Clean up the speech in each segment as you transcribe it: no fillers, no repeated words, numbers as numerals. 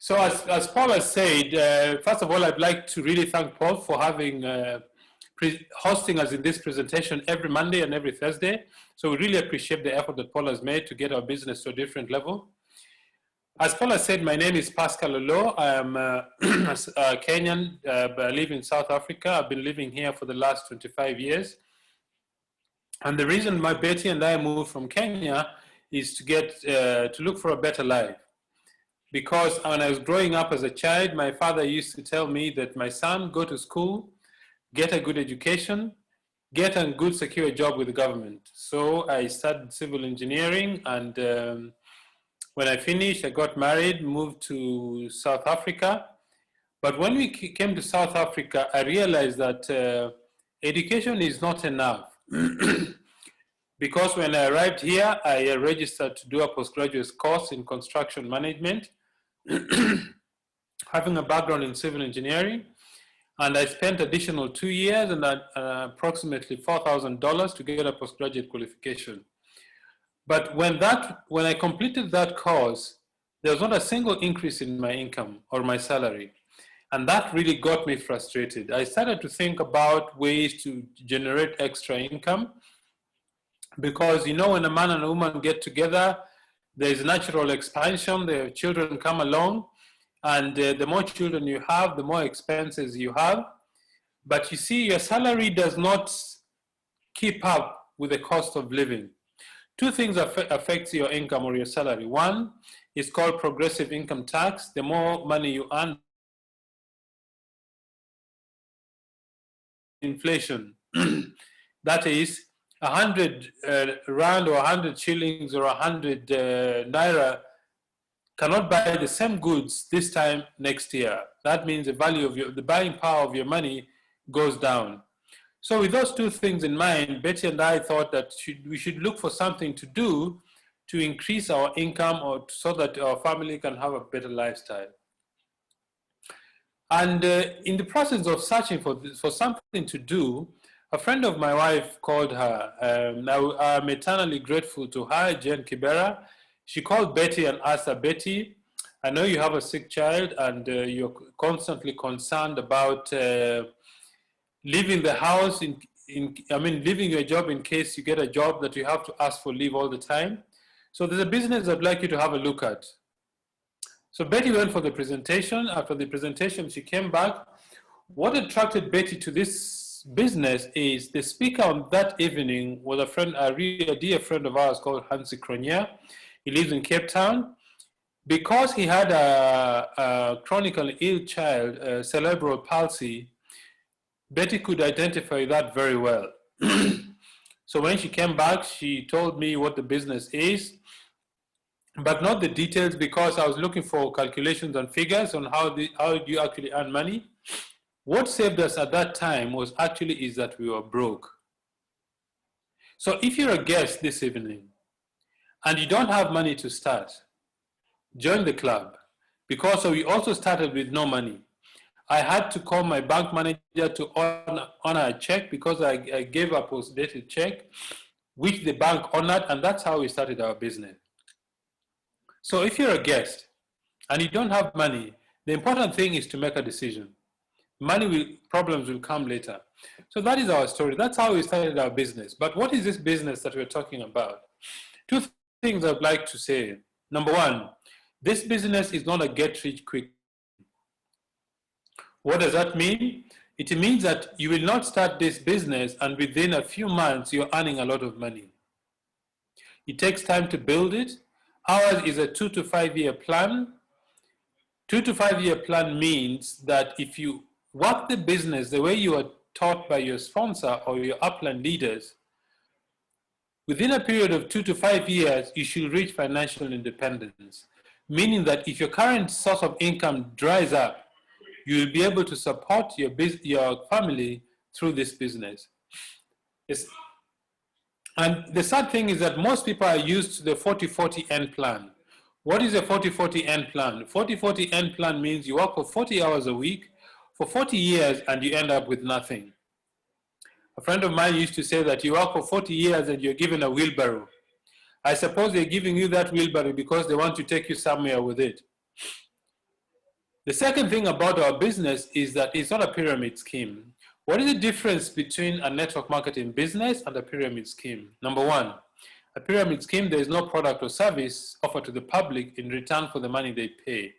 So as Paul has said, first of all, I'd like to really thank Paul for having hosting us in this presentation every Monday and every Thursday. So we really appreciate the effort that Paul has made to get our business to a different level. As Paul has said, my name is Pascal Oloo. I am a Kenyan, but I live in South Africa. I've been living here for the last 25 years. And the reason my Betty and I moved from Kenya is to get to look for a better life. Because when I was growing up as a child, my father used to tell me that my son, go to school, get a good education, get a good secure job with the government. So I studied civil engineering, and when I finished, I got married, moved to South Africa. But when we came to South Africa, I realized that education is not enough. Because when I arrived here, I registered to do a postgraduate course in construction management, having a background in civil engineering. And I spent additional 2 years and approximately $4,000 to get a postgraduate qualification. But when I completed that course, there was not a single increase in my income or my salary. And that really got me frustrated. I started to think about ways to generate extra income, because you know, when a man and a woman get together, there is natural expansion, the children come along, and the more children you have, the more expenses you have. But you see, your salary does not keep up with the cost of living. Two things affect your income or your salary. One is called progressive income tax. The more money you earn, inflation. That is 100 rand or 100 shillings or 100 naira cannot buy the same goods this time next year. That means the value of the buying power of your money goes down. So with those two things in mind, Betty and I thought that we should look for something to do to increase our income, or so that our family can have a better lifestyle. And in the process of searching for something to do, a friend of my wife called her. Now I'm eternally grateful to her, Jen Kibera. She called Betty and asked her, Betty, I know you have a sick child, and you're constantly concerned about leaving the house, leaving your job in case you get a job that you have to ask for leave all the time. So there's a business I'd like you to have a look at. So Betty went for the presentation. After the presentation, she came back. What attracted Betty to this business is the speaker on that evening was a dear friend of ours called Hansi Cronje. He lives in Cape Town. Because he had a chronically ill child, cerebral palsy, Betty could identify that very well. So when she came back, she told me what the business is, but not the details, because I was looking for calculations and figures on how you actually earn money. What saved us at that time is that we were broke. So if you're a guest this evening and you don't have money to start, join the club, because we also started with no money. I had to call my bank manager to honor a check, because I gave a post-dated check, which the bank honored, and that's how we started our business. So if you're a guest and you don't have money, the important thing is to make a decision. Problems will come later. So that is our story. That's how we started our business. But what is this business that we're talking about? Two things I'd like to say. Number one, this business is not a get-rich-quick. What does that mean? It means that you will not start this business and within a few months you're earning a lot of money. It takes time to build it. Ours is a 2 to 5 year plan. 2 to 5 year plan means that if you work the business the way you are taught by your sponsor or your upline leaders, within a period of 2 to 5 years, you should reach financial independence. Meaning that if your current source of income dries up, you will be able to support your family through this business. And the sad thing is that most people are used to the 40-40-N plan. What is a 40-40-N plan? 40-40-N plan means you work for 40 hours a week for 40 years and you end up with nothing. A friend of mine used to say that you work for 40 years and you're given a wheelbarrow. I suppose they're giving you that wheelbarrow because they want to take you somewhere with it. The second thing about our business is that it's not a pyramid scheme. What is the difference between a network marketing business and a pyramid scheme? Number one, a pyramid scheme, there is no product or service offered to the public in return for the money they pay.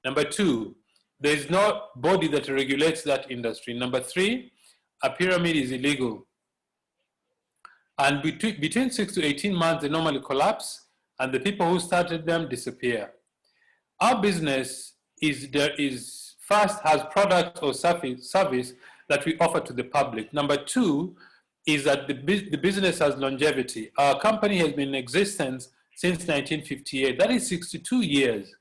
Number two, there is no body that regulates that industry. Number three, a pyramid is illegal. And between 6 to 18 months, they normally collapse and the people who started them disappear. Our business first has product or service that we offer to the public. Number two is that the business has longevity. Our company has been in existence since 1958. That is 62 years.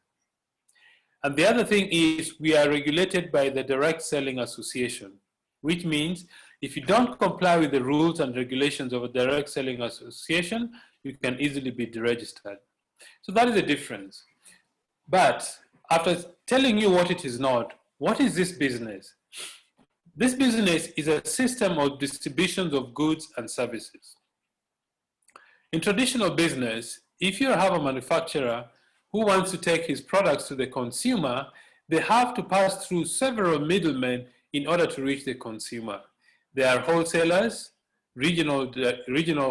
And the other thing is we are regulated by the Direct Selling Association, which means if you don't comply with the rules and regulations of a Direct Selling Association, you can easily be deregistered. So that is the difference. But after telling you what it is not, what is this business? This business is a system of distributions of goods and services. In traditional business, if you have a manufacturer who wants to take his products to the consumer, they have to pass through several middlemen in order to reach the consumer. There are wholesalers, regional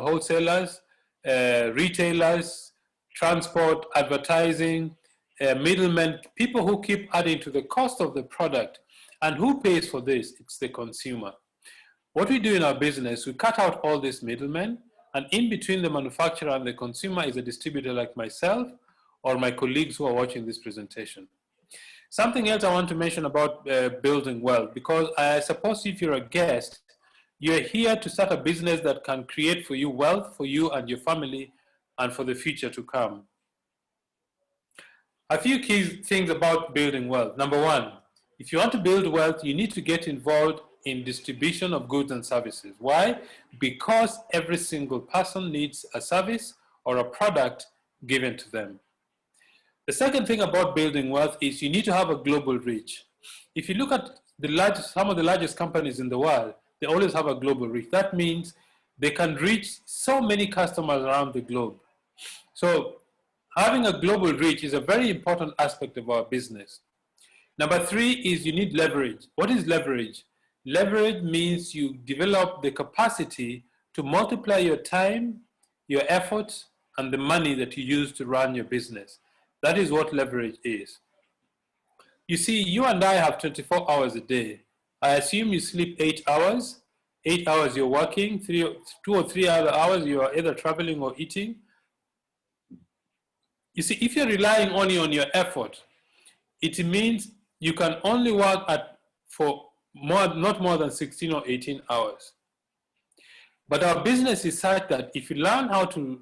wholesalers, retailers, transport, advertising, middlemen, people who keep adding to the cost of the product. And who pays for this? It's the consumer. What we do in our business, we cut out all these middlemen, and in between the manufacturer and the consumer is a distributor like myself or my colleagues who are watching this presentation. Something else I want to mention about building wealth, because I suppose if you're a guest, you're here to start a business that can create for you wealth for you and your family and for the future to come. A few key things about building wealth. Number one, if you want to build wealth, you need to get involved in distribution of goods and services. Why? Because every single person needs a service or a product given to them. The second thing about building wealth is you need to have a global reach. If you look at some of the largest companies in the world, they always have a global reach. That means they can reach so many customers around the globe. So having a global reach is a very important aspect of our business. Number three is you need leverage. What is leverage? Leverage means you develop the capacity to multiply your time, your effort, and the money that you use to run your business. That is what leverage is. You see, you and I have 24 hours a day. I assume you sleep 8 hours. 8 hours you're working, 2 or 3 other hours you are either traveling or eating. You see, if you're relying only on your effort, it means you can only work for not more than 16 or 18 hours. But our business is such that if you learn how to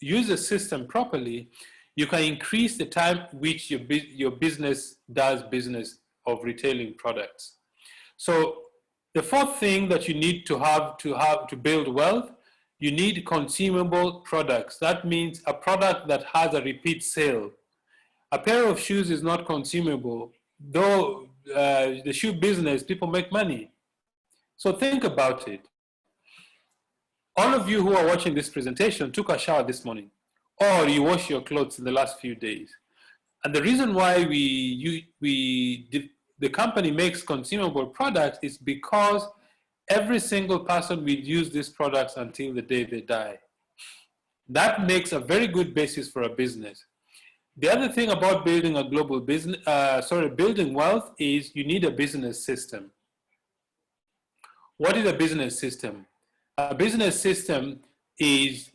use the system properly, you can increase the time which your business does business of retailing products. So the fourth thing that you need to have to build wealth, you need consumable products. That means a product that has a repeat sale. A pair of shoes is not consumable, though the shoe business, people make money. So think about it. All of you who are watching this presentation took a shower this morning, or you wash your clothes in the last few days. And the reason why the company makes consumable products is because every single person will use these products until the day they die. That makes a very good basis for a business. The other thing about building a global business, building wealth is you need a business system. What is a business system? A business system is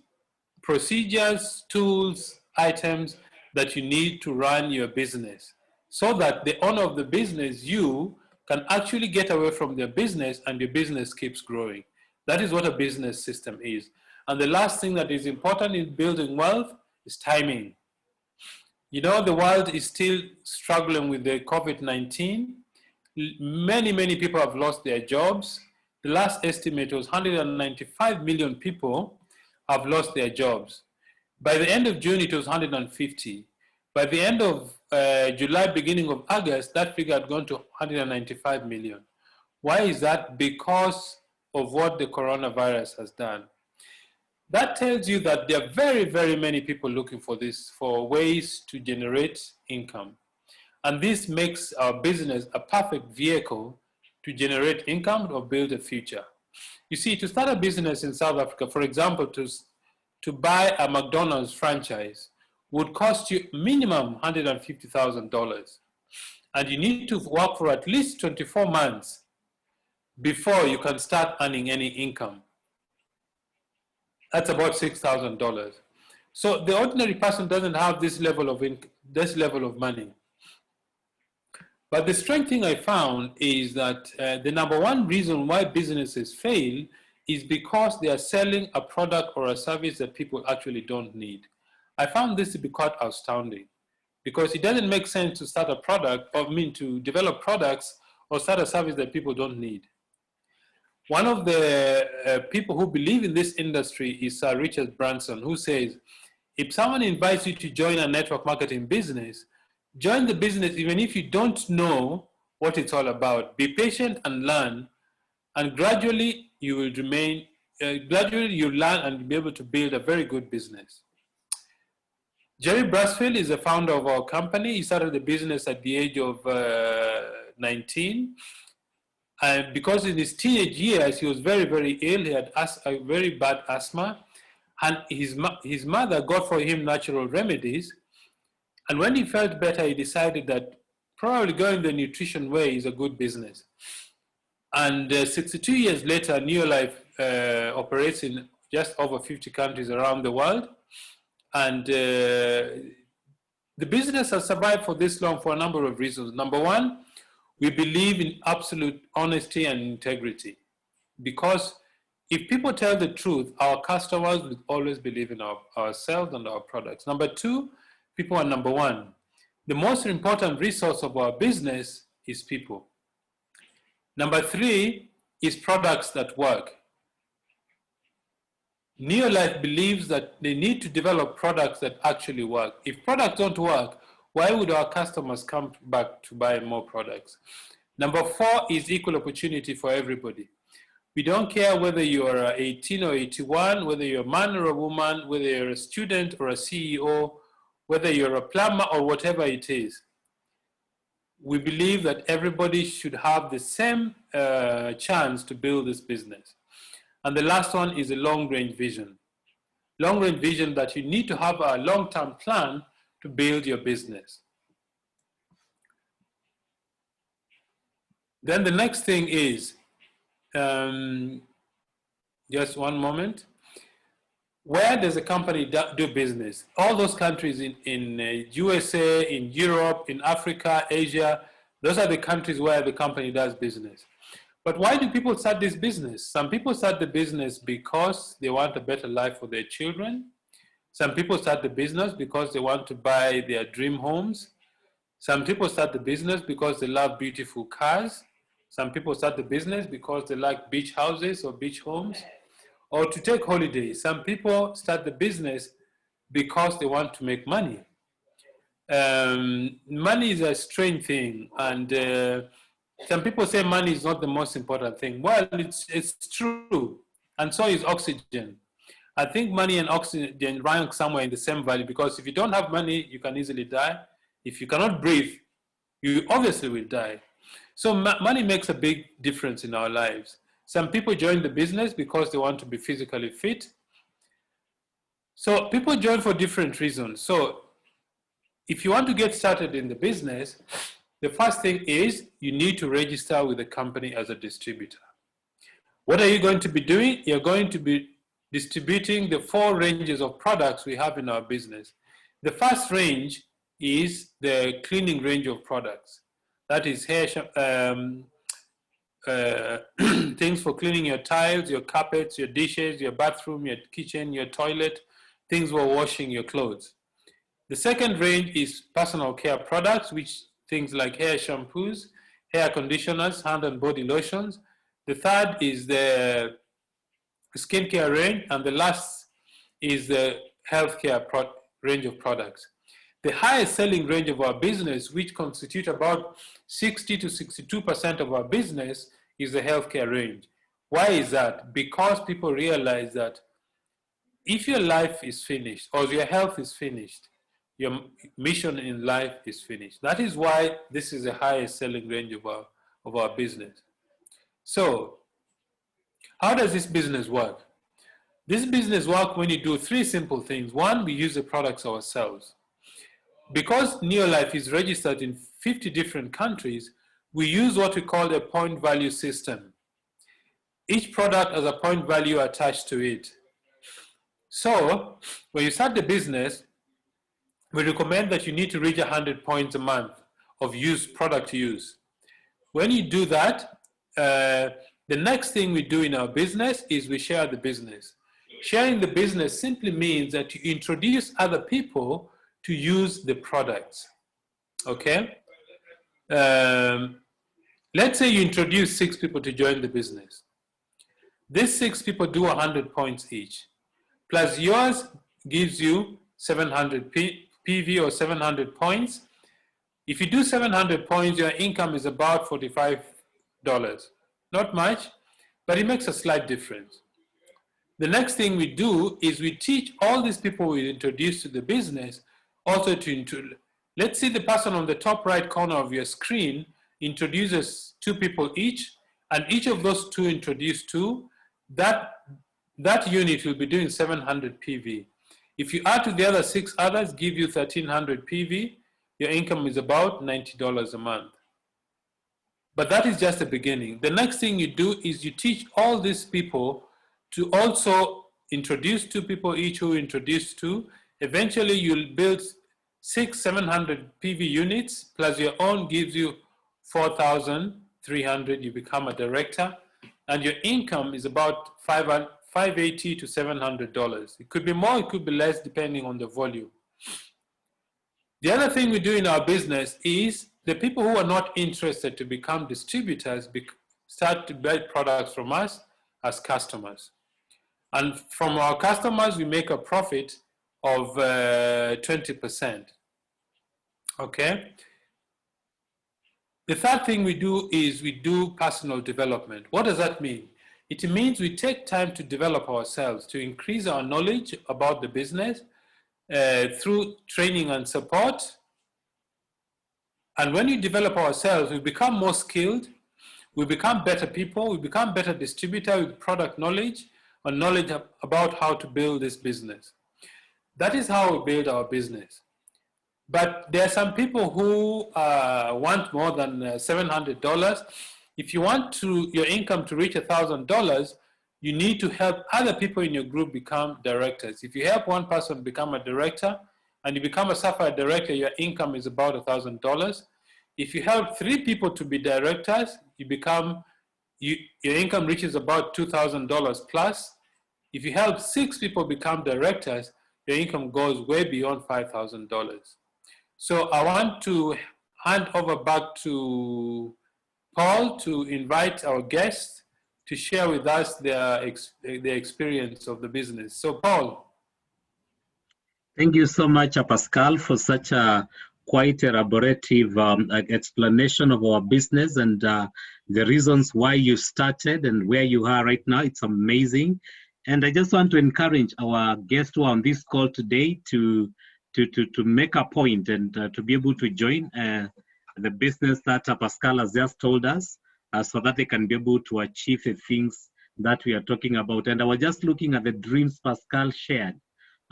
procedures, tools, items that you need to run your business so that the owner of the business, you, can actually get away from their business and your business keeps growing. That is what a business system is. And the last thing that is important in building wealth is timing. You know, the world is still struggling with the COVID-19. Many people have lost their jobs. The last estimate was 195 million people have lost their jobs. By the end of June, it was 150. By the end of July, beginning of August, that figure had gone to 195 million. Why is that? Because of what the coronavirus has done. That tells you that there are very many people looking for ways to generate income. And this makes our business a perfect vehicle to generate income or build a future. You see, to start a business in South Africa, for example, to buy a McDonald's franchise would cost you minimum $150,000. And you need to work for at least 24 months before you can start earning any income. That's about $6,000. So the ordinary person doesn't have this level of money. But the strange thing I found is that the number one reason why businesses fail is because they are selling a product or a service that people actually don't need. I found this to be quite astounding, because it doesn't make sense to start a product, to develop products or start a service that people don't need. One of the people who believe in this industry is Sir Richard Branson, who says, if someone invites you to join a network marketing business, join the business even if you don't know what it's all about. Be patient and learn, and gradually you will gradually you learn and be able to build a very good business. Jerry Brasfield is the founder of our company. He started the business at the age of 19. And because in his teenage years, he was very, very ill. He had a very bad asthma. And his mother got for him natural remedies. And when he felt better, he decided that probably going the nutrition way is a good business. And 62 years later, Neolife operates in just over 50 countries around the world. And the business has survived for this long for a number of reasons. Number one, we believe in absolute honesty and integrity, because if people tell the truth, our customers will always believe in ourselves and our products. Number two, people are number one. The most important resource of our business is people. Number three is products that work. Neolife believes that they need to develop products that actually work. If products don't work, why would our customers come back to buy more products? Number four is equal opportunity for everybody. We don't care whether you are 18 or 81, whether you're a man or a woman, whether you're a student or a CEO, whether you're a plumber or whatever it is. We believe that everybody should have the same chance to build this business. And the last one is a long-range vision. Long-range vision that you need to have a long-term plan to build your business. Then the next thing is, just one moment. Where does a company do business? All those countries in USA, in Europe, in Africa, Asia, those are the countries where the company does business. But why do people start this business? Some people start the business because they want a better life for their children. Some people start the business because they want to buy their dream homes. Some people start the business because they love beautiful cars. Some people start the business because they like beach houses or beach homes, or to take holidays. Some people start the business because they want to make money. Money is a strange thing, and some people say money is not the most important thing. Well, it's true, and so is oxygen. I think money and oxygen rank somewhere in the same value, because if you don't have money, you can easily die. If you cannot breathe, you obviously will die. So money makes a big difference in our lives. Some people join the business because they want to be physically fit. So people join for different reasons. So if you want to get started in the business, the first thing is you need to register with the company as a distributor. What are you going to be doing? You're going to be distributing the four ranges of products we have in our business. The first range is the cleaning range of products. That is hair, things for cleaning your tiles, your carpets, your dishes, your bathroom, your kitchen, your toilet, things for washing your clothes. The second range is personal care products, which things like hair shampoos, hair conditioners, hand and body lotions. The third is the skincare range, and the last is the healthcare range of products. The highest selling range of our business, which constitute about 60 to 62% of our business, is the healthcare range. Why is that? Because people realize that if your life is finished or your health is finished, your mission in life is finished. That is why this is the highest selling range of our business. So, how does this business work? This business works when you do three simple things. One, we use the products ourselves. Because Neolife is registered in 50 different countries, we use what we call a point value system. Each product has a point value attached to it. So, when you start the business, we recommend that you need to reach 100 points a month of product use. When you do that, the next thing we do in our business is we share the business. Sharing the business simply means that you introduce other people to use the products. Okay? Let's say you introduce 6 people to join the business. These 6 people do 100 points each. Plus yours gives you 700 PV or 700 points. If you do 700 points, your income is about $45. Not much, but it makes a slight difference. The next thing we do is we teach all these people we introduce to the business also let's see the person on the top right corner of your screen introduces 2 people each, and each of those 2 introduce 2. That unit will be doing 700 PV. If you add to the other 6 others, give you 1300 PV, your income is about $90 a month. But that is just the beginning. The next thing you do is you teach all these people to also introduce 2 people each who introduce 2. Eventually you'll build 700 PV units, plus your own gives you 4,300. You become a director, and your income is about $580 to $700. It could be more, it could be less, depending on the volume. The other thing we do in our business is the people who are not interested to become distributors start to buy products from us as customers. And from our customers, we make a profit of 20%. Okay? The third thing we do is we do personal development. What does that mean? It means we take time to develop ourselves, to increase our knowledge about the business through training and support. And when we develop ourselves, we become more skilled, we become better people, we become better distributors with product knowledge and knowledge about how to build this business. That is how we build our business. But there are some people who want more than $700. If you want your income to reach $1,000, you need to help other people in your group become directors. If you help one person become a director and you become a Sapphire director, your income is about $1,000. If you help 3 people to be directors, your income reaches about $2,000 plus. If you help 6 people become directors, your income goes way beyond $5,000. So I want to hand over back to Paul to invite our guests to share with us their experience of the business. So Paul. Thank you so much, Pascal, for such a quite elaborative explanation of our business and the reasons why you started and where you are right now. It's amazing. And I just want to encourage our guests who are on this call today to make a point and to be able to join the business that Pascal has just told us so that they can be able to achieve the things that we are talking about. And I was just looking at the dreams Pascal shared.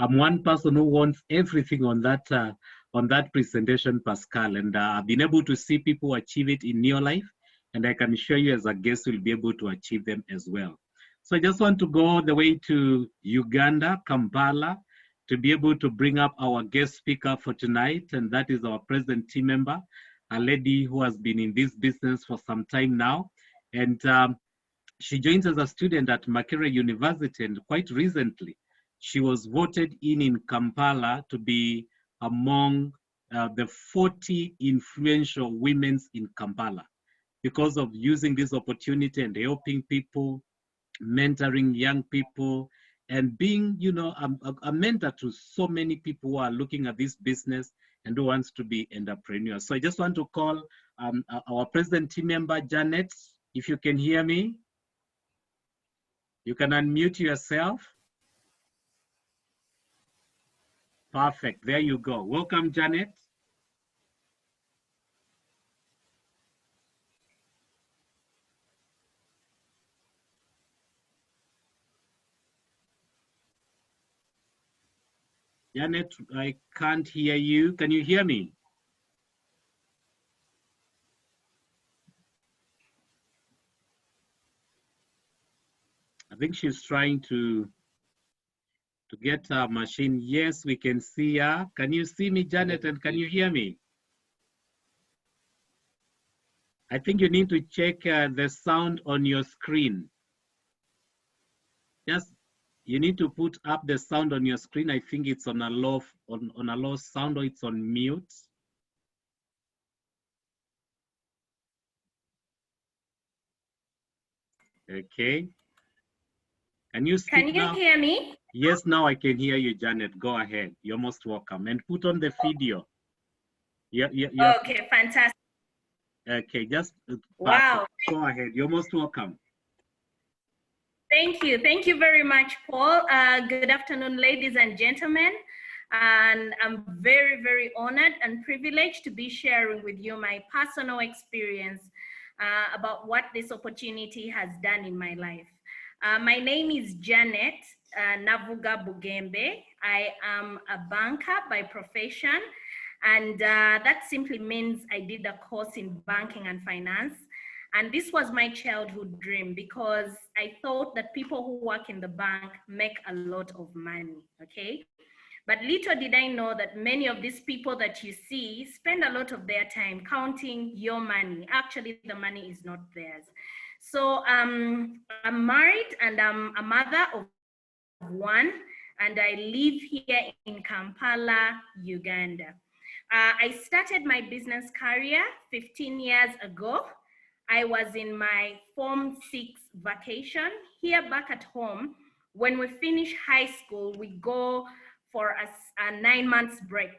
I'm one person who wants everything on that presentation, Pascal, and I've been able to see people achieve it in Neolife, and I can assure you as a guest will be able to achieve them as well. So I just want to go all the way to Uganda, Kampala, to be able to bring up our guest speaker for tonight, and that is our present team member, a lady who has been in this business for some time now, and she joins as a student at Makerere University, and quite recently, she was voted in Kampala to be among the 40 influential women in Kampala because of using this opportunity and helping people, mentoring young people, and being, you know, a mentor to so many people who are looking at this business and who wants to be entrepreneurs. So I just want to call our present team member, Janet. If you can hear me, you can unmute yourself. Perfect. There you go. Welcome, Janet. Janet, I can't hear you. Can you hear me? I think she's trying to get her machine. Yes, we can see her. Can you see me, Janet, and can you hear me? I think you need to check the sound on your screen. Just, you need to put up the sound on your screen. I think it's on a low on a low sound, or it's on mute. Okay. Can you speak now? Can you hear me? Yes, now I can hear you, Janet. Go ahead. You're most welcome. And put on the video. Yeah. Okay, fantastic. Okay, just Wow. go ahead. You're most welcome. Thank you. Thank you very much, Paul. Good afternoon, ladies and gentlemen. And I'm very, very honored and privileged to be sharing with you my personal experience about what this opportunity has done in my life. My name is Janet Navuga Bugembe. I am a banker by profession, and that simply means I did a course in banking and finance. And this was my childhood dream because I thought that people who work in the bank make a lot of money, okay? But little did I know that many of these people that you see spend a lot of their time counting your money. Actually, the money is not theirs. So I'm married and I'm a mother of one, and I live here in Kampala, Uganda. I started my business career 15 years ago. I was in my Form 6 vacation here back at home. When we finish high school, we go for a 9 months break.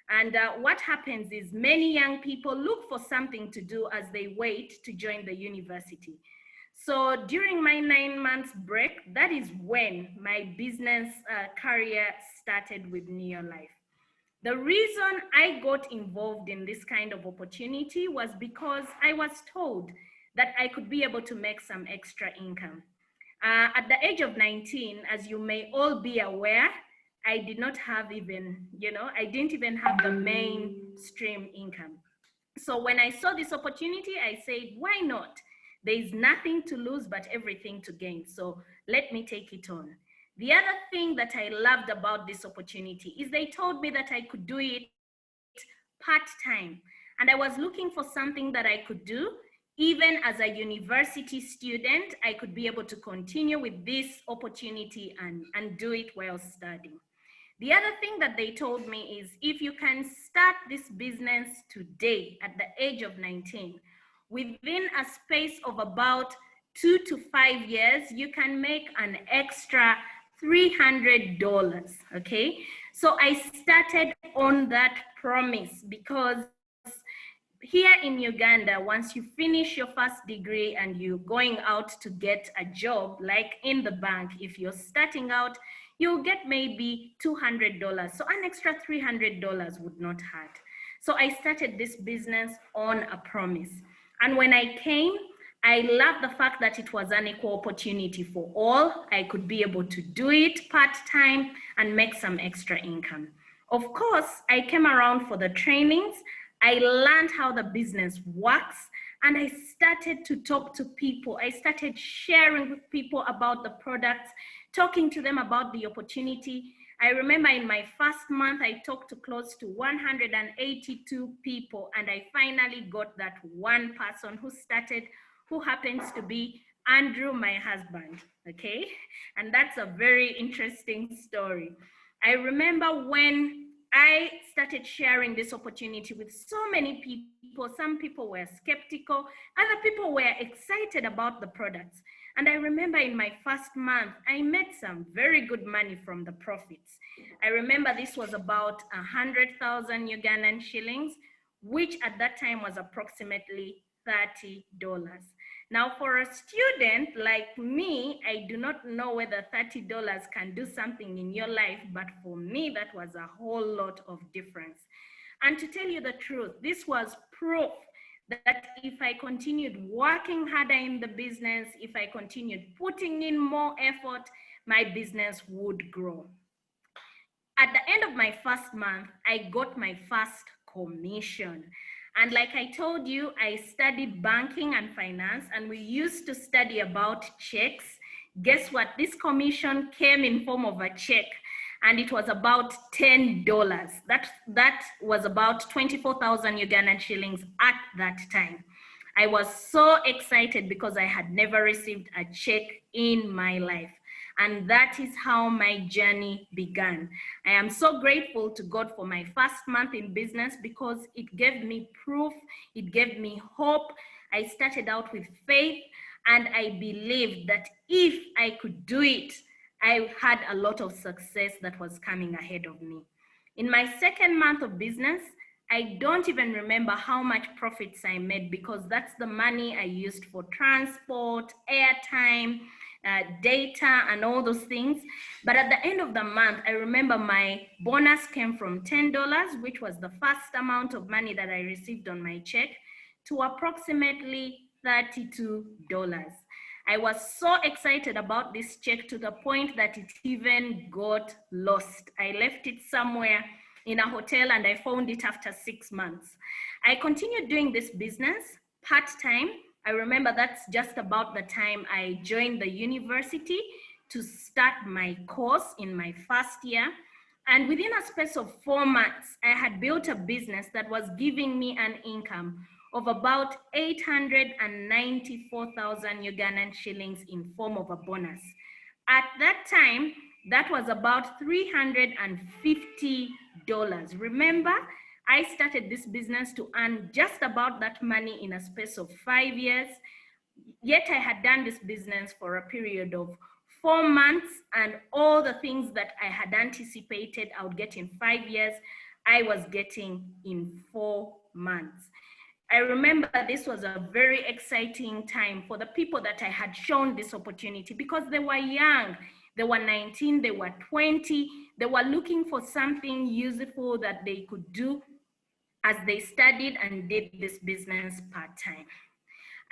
And what happens is many young people look for something to do as they wait to join the university. So during my 9 months break, that is when my business career started with Neolife. The reason I got involved in this kind of opportunity was because I was told that I could be able to make some extra income. At the age of 19, as you may all be aware, I did not have even, I didn't even have the mainstream income. So when I saw this opportunity, I said, why not? There is nothing to lose, but everything to gain. So let me take it on. The other thing that I loved about this opportunity is they told me that I could do it part-time. And I was looking for something that I could do. Even as a university student, I could be able to continue with this opportunity and do it while studying. The other thing that they told me is if you can start this business today at the age of 19, within a space of about 2 to 5 years, you can make an extra $300, okay? So I started on that promise because here in Uganda, once you finish your first degree and you're going out to get a job, like in the bank, if you're starting out, you'll get maybe $200. So an extra $300 would not hurt. So I started this business on a promise. And when I came, I love the fact that it was an equal opportunity for all. I could be able to do it part-time and make some extra income. Of course, I came around for the trainings. I learned how the business works, and I started to talk to people. I started sharing with people about the products, talking to them about the opportunity. I remember in my first month, I talked to close to 182 people, and I finally got that one person who started, who happens to be Andrew, my husband, okay? And that's a very interesting story. I remember when I started sharing this opportunity with so many people. Some people were skeptical, other people were excited about the products. And I remember in my first month, I made some very good money from the profits. I remember this was about 100,000 Ugandan shillings, which at that time was approximately $30. Now, for a student like me, I do not know whether $30 can do something in your life, but for me, that was a whole lot of difference. And to tell you the truth, this was proof that if I continued working harder in the business, if I continued putting in more effort, my business would grow. At the end of my first month, I got my first commission. And like I told you, I studied banking and finance, and we used to study about checks. Guess what? This commission came in form of a check, and it was about $10. That was about 24,000 Ugandan shillings at that time. I was so excited because I had never received a check in my life. And that is how my journey began. I am so grateful to God for my first month in business because it gave me proof, it gave me hope. I started out with faith, and I believed that if I could do it, I had a lot of success that was coming ahead of me. In my second month of business, I don't even remember how much profits I made because that's the money I used for transport, airtime, data, and all those things. But at the end of the month, I remember my bonus came from $10, which was the first amount of money that I received on my check, to approximately $32. I was so excited about this check to the point that it even got lost. I left it somewhere in a hotel and I found it after 6 months. I continued doing this business part-time. I remember that's just about the time I joined the university to start my course in my first year. And within a space of 4 months, I had built a business that was giving me an income of about 894,000 Ugandan shillings in form of a bonus. At that time, that was about $350. Remember, I started this business to earn just about that money in a space of 5 years. Yet I had done this business for a period of 4 months, and all the things that I had anticipated I would get in 5 years, I was getting in 4 months. I remember this was a very exciting time for the people that I had shown this opportunity because they were young. They were 19, they were 20. They were looking for something useful that they could do as they studied and did this business part-time.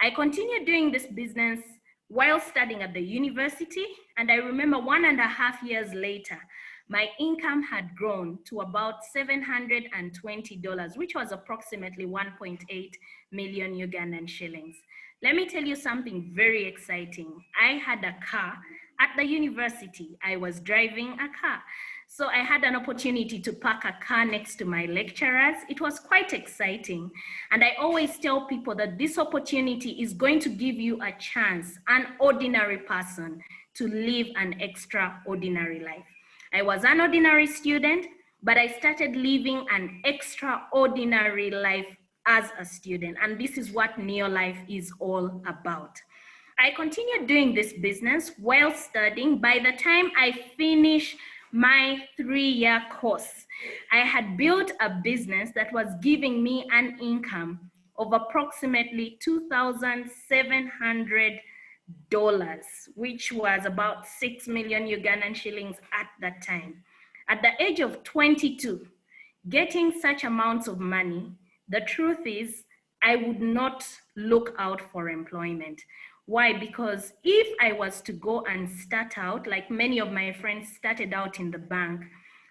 I continued doing this business while studying at the university, and I remember 1.5 years later, my income had grown to about $720, which was approximately 1.8 million Ugandan shillings. Let me tell you something very exciting. I had a car at the university. I was driving a car. So I had an opportunity to park a car next to my lecturers. It was quite exciting. And I always tell people that this opportunity is going to give you a chance, an ordinary person, to live an extraordinary life. I was an ordinary student, but I started living an extraordinary life as a student. And this is what Neolife is all about. I continued doing this business while studying. By the time I finished my 3-year course, I had built a business that was giving me an income of approximately $2,700, which was about 6 million Ugandan shillings at that time. At the age of 22, getting such amounts of money, the truth is I would not look out for employment. Why? Because if I was to go and start out, like many of my friends started out in the bank,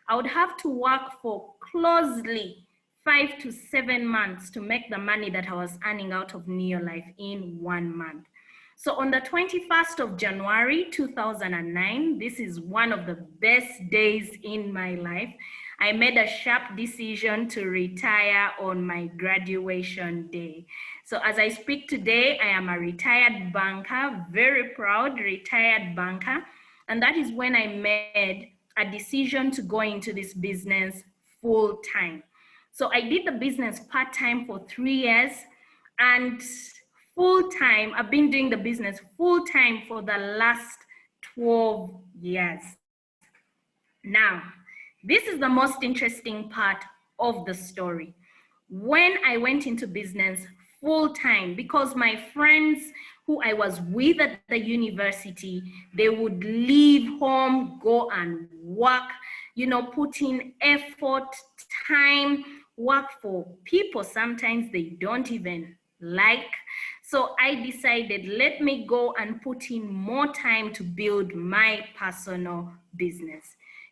I would have to work for closely 5 to 7 months to make the money that I was earning out of Neolife in 1 month. So on the 21st of January, 2009, this is one of the best days in my life. I made a sharp decision to retire on my graduation day. So as I speak today, I am a retired banker, very proud retired banker. And that is when I made a decision to go into this business full time. So I did the business part-time for 3 years, and full-time, I've been doing the business full-time for the last 12 years. Now, this is the most interesting part of the story. When I went into business full time, because my friends who I was with at the university, they would leave home, go and work, you know, put in effort, time, work for people sometimes they don't even like. So I decided, let me go and put in more time to build my personal business.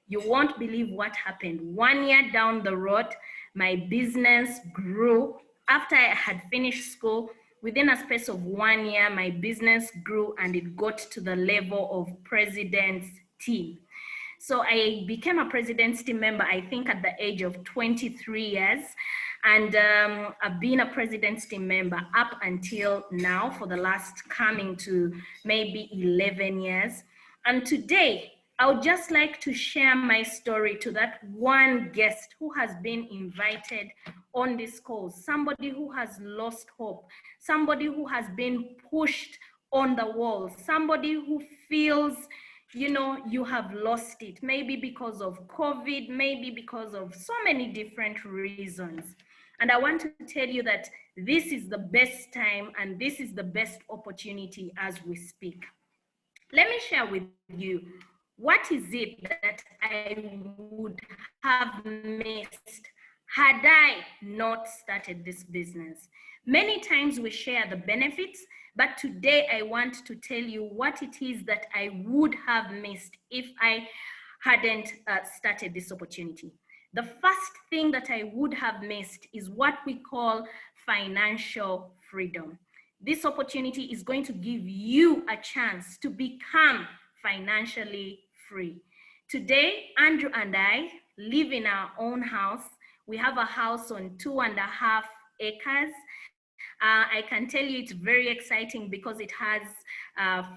You won't believe what happened. 1 year down the road, my business grew. After I had finished school, within a space of 1 year, my business grew and it got to the level of president's team. So I became a president's team member, I think at the age of 23 years. And I've been a president's team member up until now for the last coming to maybe 11 years. And today, I would just like to share my story to that one guest who has been invited on this call, somebody who has lost hope, somebody who has been pushed on the wall, somebody who feels, you know, you have lost it, maybe because of COVID, maybe because of so many different reasons. And I want to tell you that this is the best time and this is the best opportunity as we speak. Let me share with you, what is it that I would have missed had I not started this business? Many times we share the benefits, but today I want to tell you what it is that I would have missed if I hadn't started this opportunity. The first thing that I would have missed is what we call financial freedom. This opportunity is going to give you a chance to become financially free. Today, Andrew and I live in our own house. We have a house on 2.5 acres. I can tell you it's very exciting because it has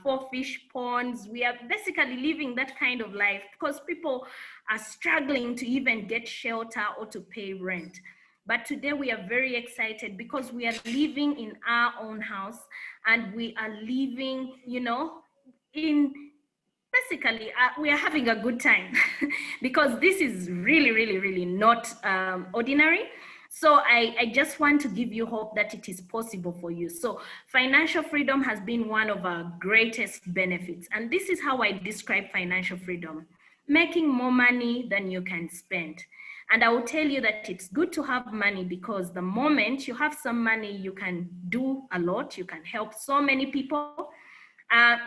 4 fish ponds. We are basically living that kind of life because people are struggling to even get shelter or to pay rent. But today we are very excited because we are living in our own house and we are living, you know, in basically we are having a good time because this is really, really, really not ordinary. So I just want to give you hope that it is possible for you. So financial freedom has been one of our greatest benefits. And this is how I describe financial freedom: making more money than you can spend. And I will tell you that it's good to have money because the moment you have some money, you can do a lot. You can help so many people.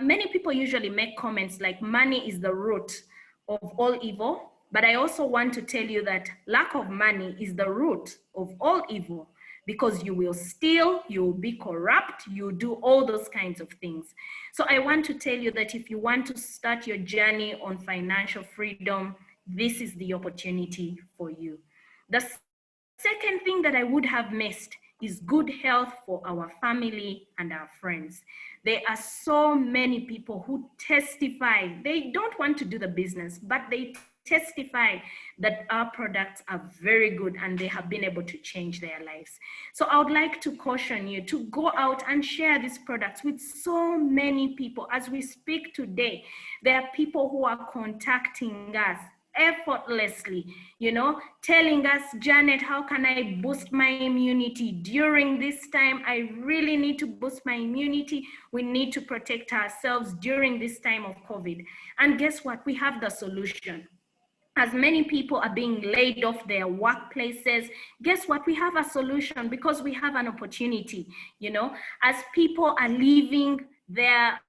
Many people usually make comments like money is the root of all evil. But I also want to tell you that lack of money is the root of all evil, because you will steal, you will be corrupt, you do all those kinds of things. So I want to tell you that if you want to start your journey on financial freedom, this is the opportunity for you. The second thing that I would have missed is good health for our family and our friends. There are so many people who testify, they don't want to do the business, but they testify that our products are very good and they have been able to change their lives. So I would like to caution you to go out and share these products with so many people. As we speak today, there are people who are contacting us effortlessly, you know, telling us, Janet, how can I boost my immunity during this time? I really need to boost my immunity. We need to protect ourselves during this time of COVID. And guess what? We have the solution. As many people are being laid off their workplaces, guess what? We have a solution because we have an opportunity, you know, as people are leaving their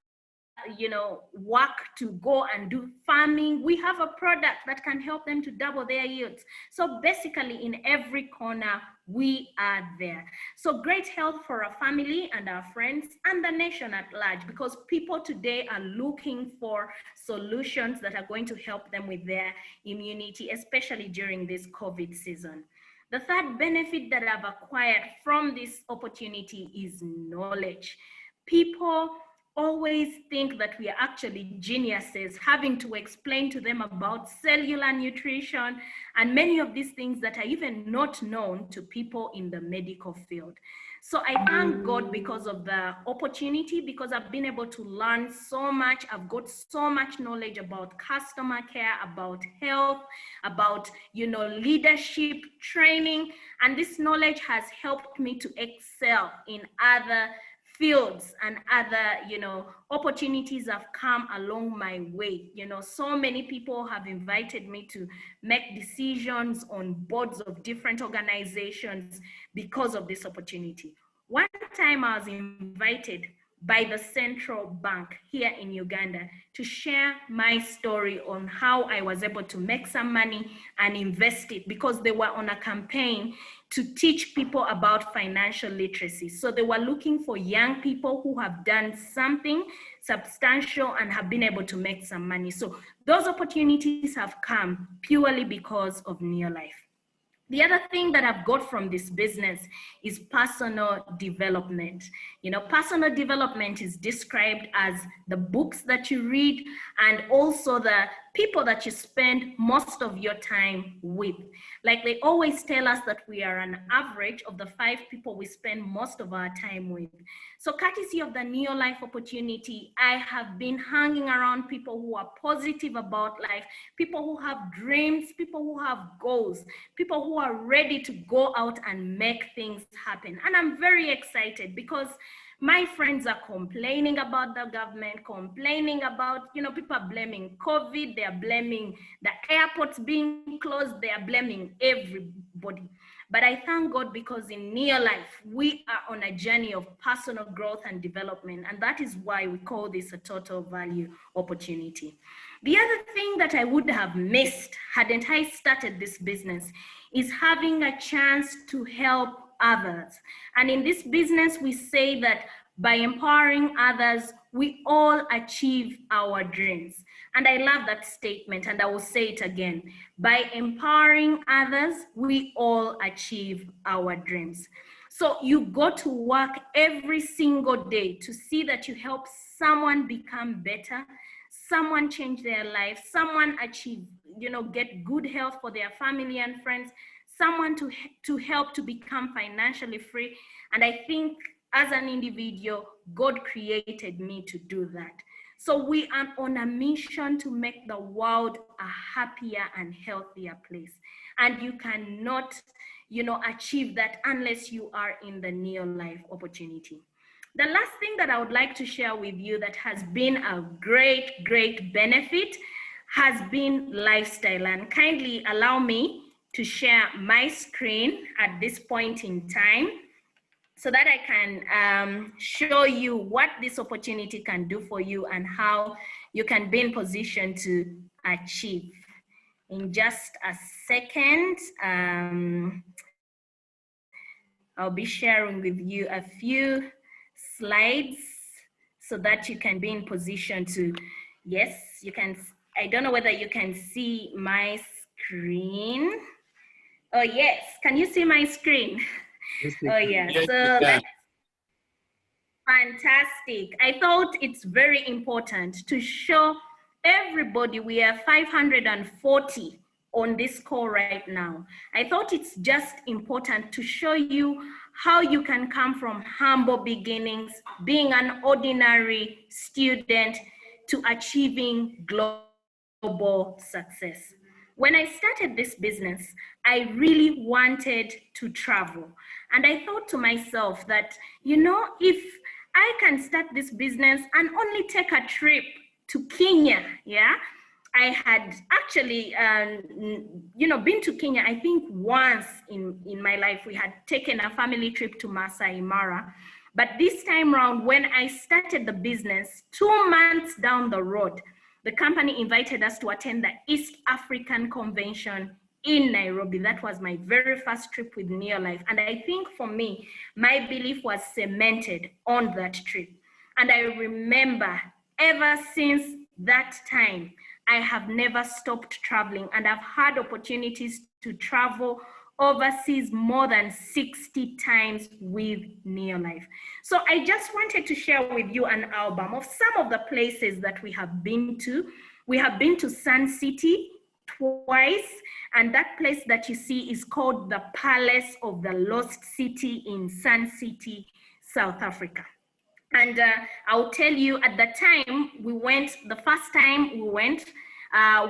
work to go and do farming, we have a product that can help them to double their yields. So basically in every corner, we are there. So great health for our family and our friends and the nation at large, because people today are looking for solutions that are going to help them with their immunity, especially during this COVID season. The third benefit that I've acquired from this opportunity is knowledge. People always think that we are actually geniuses, having to explain to them about cellular nutrition and many of these things that are even not known to people in the medical field. So I thank God because of the opportunity, because I've been able to learn so much. I've got so much knowledge about customer care, about health, about, leadership training. And this knowledge has helped me to excel in other fields, and other, opportunities have come along my way. So many people have invited me to make decisions on boards of different organizations because of this opportunity. One time I was invited by the central bank here in Uganda to share my story on how I was able to make some money and invest it, because they were on a campaign to teach people about financial literacy. So they were looking for young people who have done something substantial and have been able to make some money. So those opportunities have come purely because of Neolife. The other thing that I've got from this business is personal development. Personal development is described as the books that you read and also the people that you spend most of your time with. Like they always tell us that we are an average of the 5 people we spend most of our time with. So courtesy of the Neolife opportunity, I have been hanging around people who are positive about life, people who have dreams, people who have goals, people who are ready to go out and make things happen. And I'm very excited because my friends are complaining about the government, complaining about, people are blaming COVID, they are blaming the airports being closed, they are blaming everybody. But I thank God because in Neolife, we are on a journey of personal growth and development. And that is why we call this a total value opportunity. The other thing that I would have missed hadn't I started this business is having a chance to help others. And in this business, we say that by empowering others, we all achieve our dreams. And I love that statement, and I will say it again. By empowering others, we all achieve our dreams. So you go to work every single day to see that you help someone become better, someone change their life, someone achieve, get good health for their family and friends, someone to help to become financially free. And I think as an individual, God created me to do that. So we are on a mission to make the world a happier and healthier place. And you cannot, achieve that unless you are in the Neolife opportunity. The last thing that I would like to share with you that has been a great, great benefit has been lifestyle. And kindly allow me to share my screen at this point in time so that I can show you what this opportunity can do for you and how you can be in position to achieve. In just a second, I'll be sharing with you a few slides so that you can be in position to, yes, you can, I don't know whether you can see my screen. Oh yes, can you see my screen? Oh yeah, Yes, so that's fantastic. I thought it's very important to show everybody, we are 540 on this call right now. I thought it's just important to show you how you can come from humble beginnings, being an ordinary student, to achieving global success. When I started this business, I really wanted to travel. And I thought to myself that, if I can start this business and only take a trip to Kenya, yeah? I had actually, been to Kenya, I think once in my life. We had taken a family trip to Masai Mara. But this time around, when I started the business, 2 months down the road, the company invited us to attend the East African Convention in Nairobi. That was my very first trip with Neolife. And I think for me, my belief was cemented on that trip. And I remember ever since that time, I have never stopped traveling, and I've had opportunities to travel overseas more than 60 times with Neolife. So I just wanted to share with you an album of some of the places that we have been to. We have been to Sun City twice, and that place that you see is called the Palace of the Lost City in Sun City, South Africa. And I'll tell you, at the time we went, the first time we went,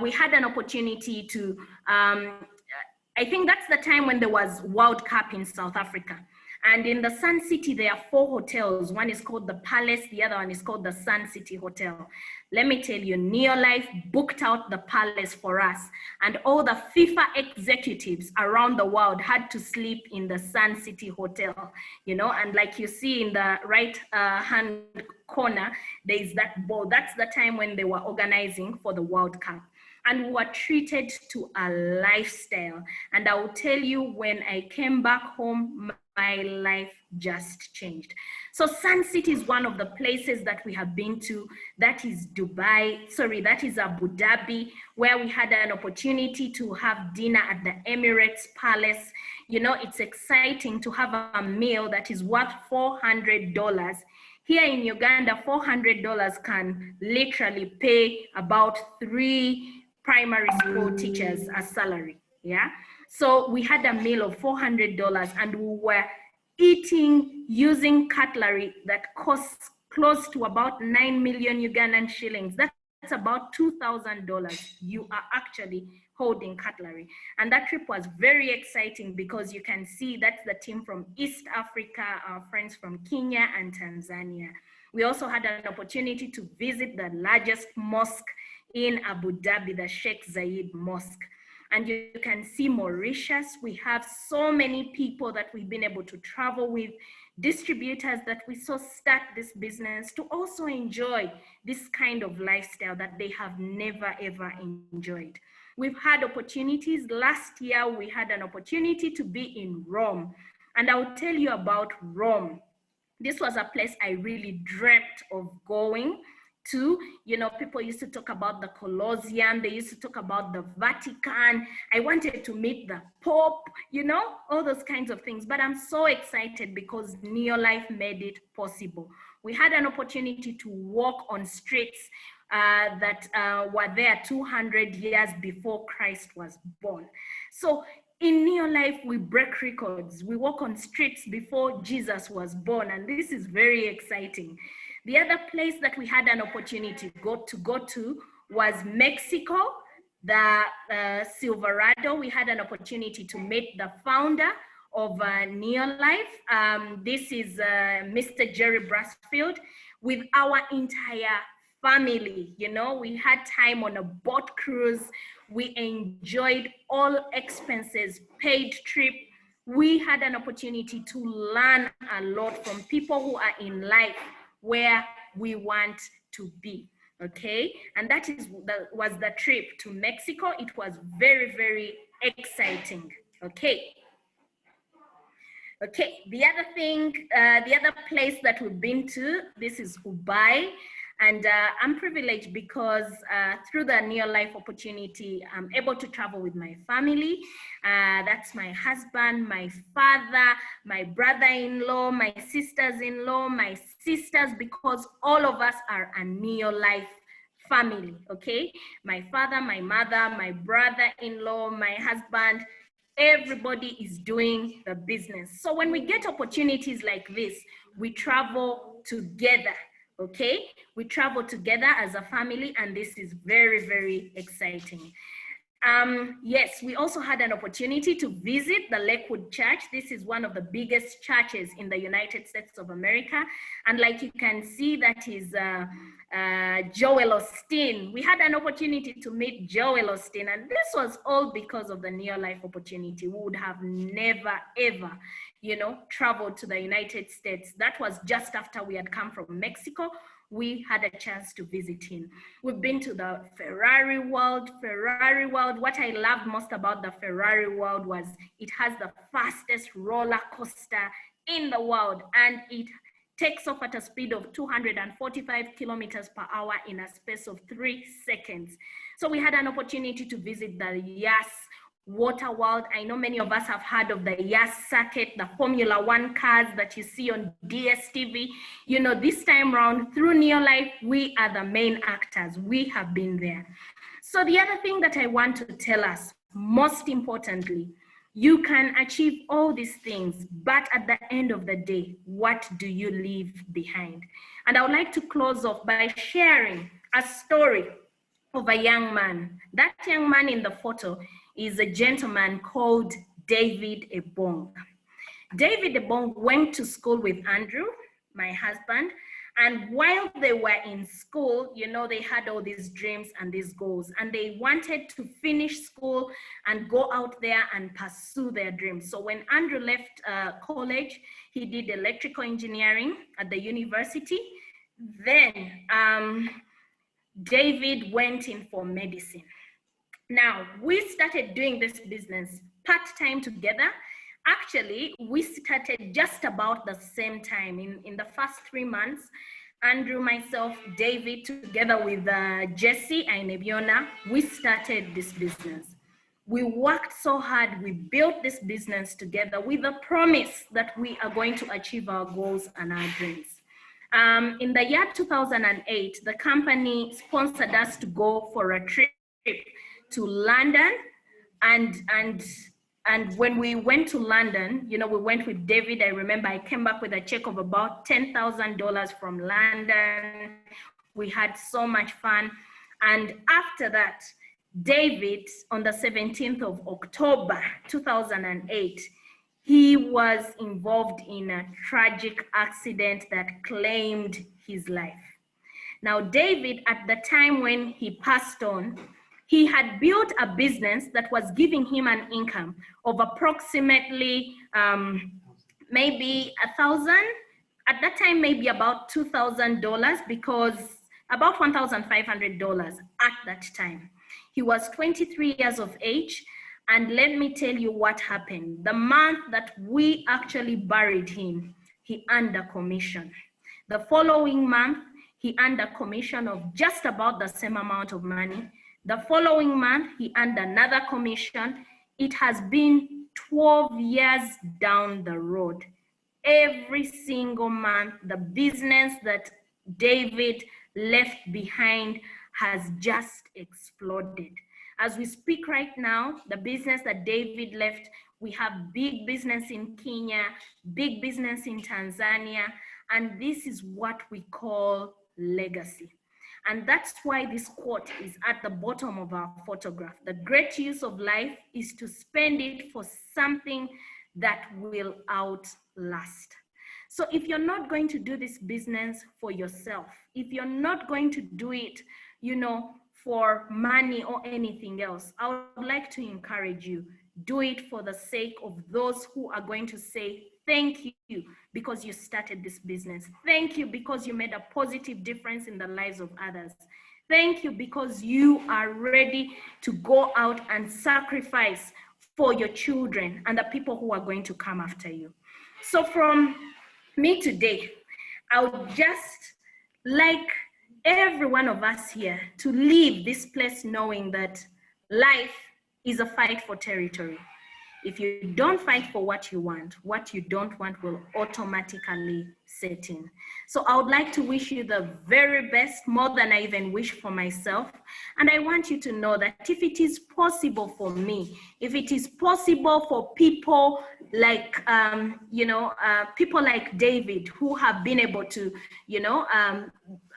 we had an opportunity to, I think that's the time when there was World Cup in South Africa. And in the Sun City, there are 4 hotels. One is called the Palace, the other one is called the Sun City Hotel. Let me tell you, Neolife booked out the Palace for us, and all the FIFA executives around the world had to sleep in the Sun City Hotel, you know, and like you see in the right hand corner, there is that ball. That's the time when they were organizing for the World Cup. And we were treated to a lifestyle. And I will tell you, when I came back home, my life just changed. So Sun City is one of the places that we have been to. That is Dubai, sorry, that is Abu Dhabi, where we had an opportunity to have dinner at the Emirates Palace. You know, it's exciting to have a meal that is worth $400. Here in Uganda, $400 can literally pay about 3 primary school teachers a salary, yeah? So we had a meal of $400, and we were eating using cutlery that costs close to about 9 million Ugandan shillings. That's about $2,000. You are actually holding cutlery. And that trip was very exciting because you can see that's the team from East Africa, our friends from Kenya and Tanzania. We also had an opportunity to visit the largest mosque in Abu Dhabi, the Sheikh Zayed Mosque. And you can see Mauritius. We have so many people that we've been able to travel with, distributors that we saw start this business to also enjoy this kind of lifestyle that they have never ever enjoyed. We've had opportunities. Last year, we had an opportunity to be in Rome. And I'll tell you about Rome. This was a place I really dreamt of going to. You know, people used to talk about the Colosseum, they used to talk about the Vatican. I wanted to meet the Pope, you know, all those kinds of things. But I'm so excited because Neolife made it possible. We had an opportunity to walk on streets that were there 200 years before Christ was born. So in Neolife, we break records. We walk on streets before Jesus was born, and this is very exciting. The other place that we had an opportunity to go to was Mexico, the Silverado. We had an opportunity to meet the founder of Neolife. This is Mr. Jerry Brasfield, with our entire family. You know, we had time on a boat cruise. We enjoyed all expenses paid trip. We had an opportunity to learn a lot from people who are in life where we want to be, okay? And that was the trip to Mexico. It was very, very exciting, okay? Okay, the other thing, the other place that we've been to, this is Dubai. And I'm privileged because through the Neolife opportunity, I'm able to travel with my family. That's my husband, my father, my brother-in-law, my sisters-in-law, my sisters, because all of us are a Neolife family, okay? My father, my mother, my brother-in-law, my husband, everybody is doing the business. So when we get opportunities like this, we travel together. Okay, we travel together as a family, and this is very, very exciting. Yes, we also had an opportunity to visit the Lakewood Church. This is one of the biggest churches in the United States of America. And like you can see, that is Joel Osteen. We had an opportunity to meet Joel Osteen, and this was all because of the Neolife opportunity. We would have never, ever, you know, traveled to the United States. That was just after we had come from Mexico. We had a chance to visit him. We've been to the Ferrari World. Ferrari World, what I loved most about the Ferrari World was it has the fastest roller coaster in the world, and it takes off at a speed of 245 kilometers per hour in a space of 3 seconds. So we had an opportunity to visit the Yas Water World. I know many of us have heard of the Yas circuit, the Formula One cars that you see on DSTV. You know, this time around through Neolife, we are the main actors. We have been there. So the other thing that I want to tell us, most importantly, you can achieve all these things, but at the end of the day, what do you leave behind? And I would like to close off by sharing a story of a young man. That young man in the photo is a gentleman called David Ebong. David Ebong went to school with Andrew, my husband, and while they were in school, you know, they had all these dreams and these goals, and they wanted to finish school and go out there and pursue their dreams. So when Andrew left college, he did electrical engineering at the university. Then David went in for medicine. Now, we started doing this business part-time together. Actually, we started just about the same time. In the first 3 months, Andrew, myself, David, together with Jesse and Nebiona, we started this business. We worked so hard, we built this business together with the promise that we are going to achieve our goals and our dreams. In the year 2008, the company sponsored us to go for a trip to London, and when we went to London, you know, we went with David. I remember I came back with a check of about $10,000 from London. We had so much fun. And after that, David, on the 17th of October, 2008, he was involved in a tragic accident that claimed his life. Now, David, at the time when he passed on, he had built a business that was giving him an income of approximately maybe $1,000. At that time, maybe about $2,000, because about $1,500 at that time. He was 23 years of age. And let me tell you what happened. The month that we actually buried him, he earned a commission. The following month, he earned a commission of just about the same amount of money. The following month, he earned another commission. It has been 12 years down the road. Every single month, the business that David left behind has just exploded. As we speak right now, the business that David left, we have big business in Kenya, big business in Tanzania, and this is what we call legacy. And that's why this quote is at the bottom of our photograph. The great use of life is to spend it for something that will outlast. So if you're not going to do this business for yourself, if you're not going to do it, you know, for money or anything else, I would like to encourage you, do it for the sake of those who are going to say, thank you because you started this business. Thank you because you made a positive difference in the lives of others. Thank you because you are ready to go out and sacrifice for your children and the people who are going to come after you. So from me today, I would just like every one of us here to leave this place knowing that life is a fight for territory. If you don't fight for what you don't want will automatically set in. So I would like to wish you the very best, more than I even wish for myself. And I want you to know that if it is possible for me, if it is possible for people like, people like David who have been able to,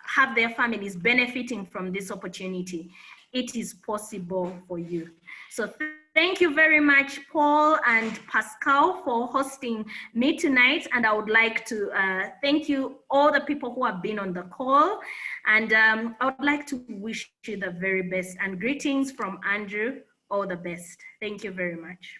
have their families benefiting from this opportunity, it is possible for you. So thank you very much, Paul and Pascal, for hosting me tonight. And I would like to thank you, all the people who have been on the call. And I would like to wish you the very best. And greetings from Andrew, all the best. Thank you very much.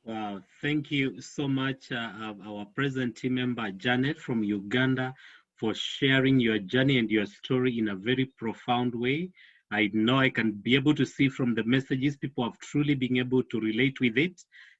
Wow, thank you so much, our present team member, Janet from Uganda, for sharing your journey and your story in a very profound way. I know I can be able to see from the messages, people have truly been able to relate with it.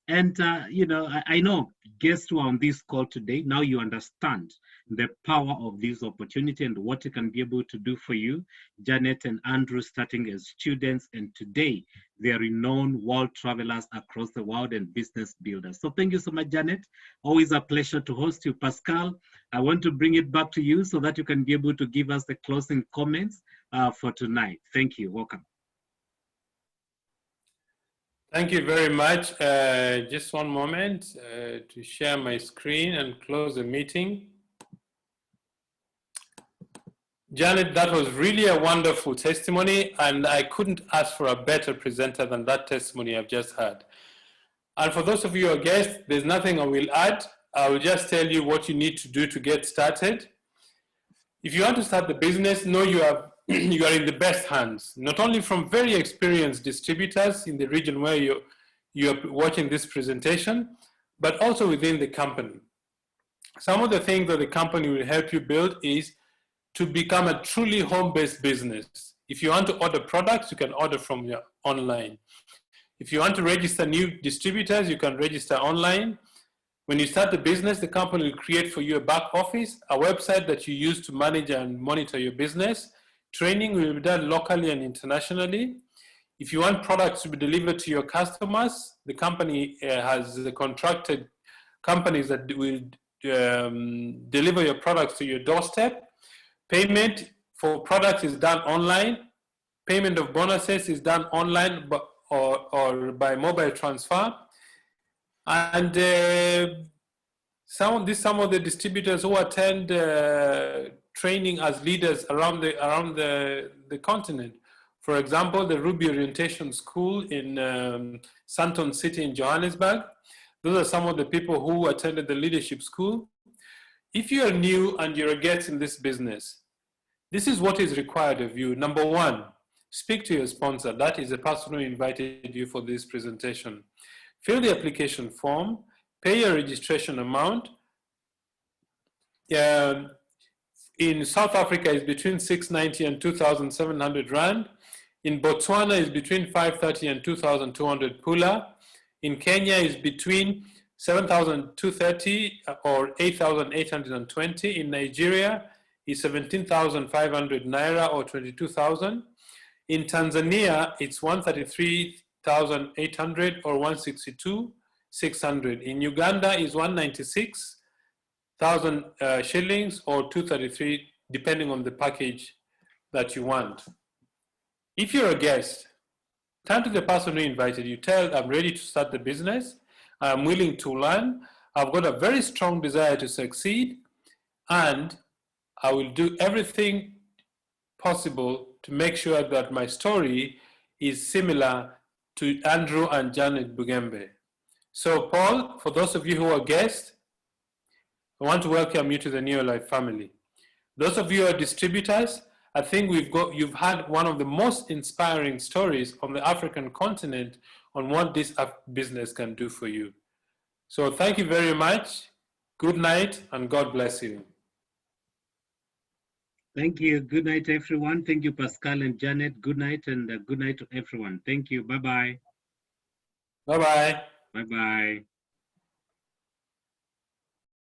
And, you know, I know guests who are on this call today, now you understand the power of this opportunity and what it can be able to do for you. Janet and Andrew starting as students, and today they are renowned world travelers across the world and business builders. So thank you so much, Janet. Always a pleasure to host you. Pascal, I want to bring it back to you so that you can be able to give us the closing comments for tonight. Thank you. Welcome. Thank you very much. Just one moment to share my screen and close the meeting. Janet, that was really a wonderful testimony, and I couldn't ask for a better presenter than that testimony I've just had. And for those of you who are guests, there's nothing I will add. I will just tell you what you need to do to get started. If you want to start the business, know you are in the best hands, not only from very experienced distributors in the region where you're watching this presentation, but also within the company. Some of the things that the company will help you build is to become a truly home-based business. If you want to order products, you can order from your online. If you want to register new distributors, you can register online. When you start the business, the company will create for you a back office, a website that you use to manage and monitor your business. Training will be done locally and internationally. If you want products to be delivered to your customers, the company has the contracted companies that will deliver your products to your doorstep. Payment for products is done online. Payment of bonuses is done online or by mobile transfer. And some of the distributors who attend training as leaders around the continent. For example, the Ruby Orientation School in Santon City in Johannesburg. Those are some of the people who attended the leadership school. If you are new and you're a guest in this business, this is what is required of you. Number one, speak to your sponsor. That is the person who invited you for this presentation. Fill the application form, pay your registration amount. In South Africa, it's between 690 and 2,700 Rand. In Botswana, it's between 530 and 2,200 Pula. In Kenya, it's between 7,230 or 8,820. In Nigeria, it's 17,500 Naira or 22,000. In Tanzania, it's 133,800 or 162,600. In Uganda, is 196,000 shillings or 233, depending on the package that you want. If you're a guest, turn to the person who invited you. Tell, I'm ready to start the business. I'm willing to learn. I've got a very strong desire to succeed, and I will do everything possible to make sure that my story is similar to Andrew and Janet Bugembe. So Paul, for those of you who are guests, I want to welcome you to the Neolife family. Those of you who are distributors, I think you've had one of the most inspiring stories on the African continent on what this business can do for you. So thank you very much. Good night and God bless you. Thank you. Good night, everyone. Thank you, Pascal and Janet. Good night and good night to everyone. Thank you. Bye-bye. Bye-bye. Bye-bye.